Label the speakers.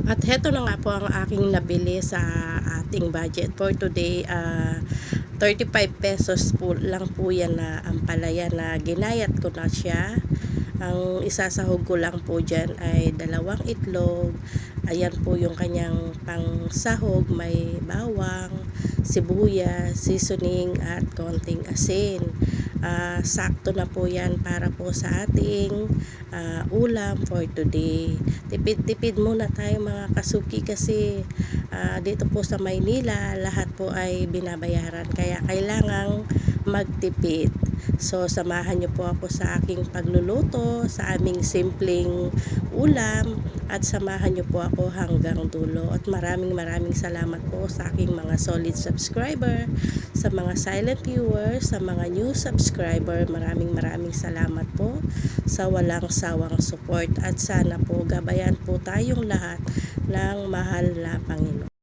Speaker 1: At heto na nga po ang aking nabili sa ating budget for today. 35 pesos po lang po yan na ampalaya na ginayat ko na siya. Ang isasahog ko lang po dyan ay 2 itlog. Ayan po yung kanyang pangsahog. May bawang, sibuyas, seasoning at konting asin. Sakto na po yan para po sa ating ulam for today. Tipid-tipid muna tayo mga kasuki kasi dito po sa Maynila lahat po ay binabayaran kaya kailangang magtipid. So samahan niyo po ako sa aking pagluluto sa aming simpleng ulam at samahan niyo po ako hanggang dulo. At maraming salamat po sa aking mga solid subscriber, sa mga silent viewers, sa mga new subscriber. Maraming salamat po sa walang sawang support at sana po gabayan po tayong lahat ng mahal na Panginoon.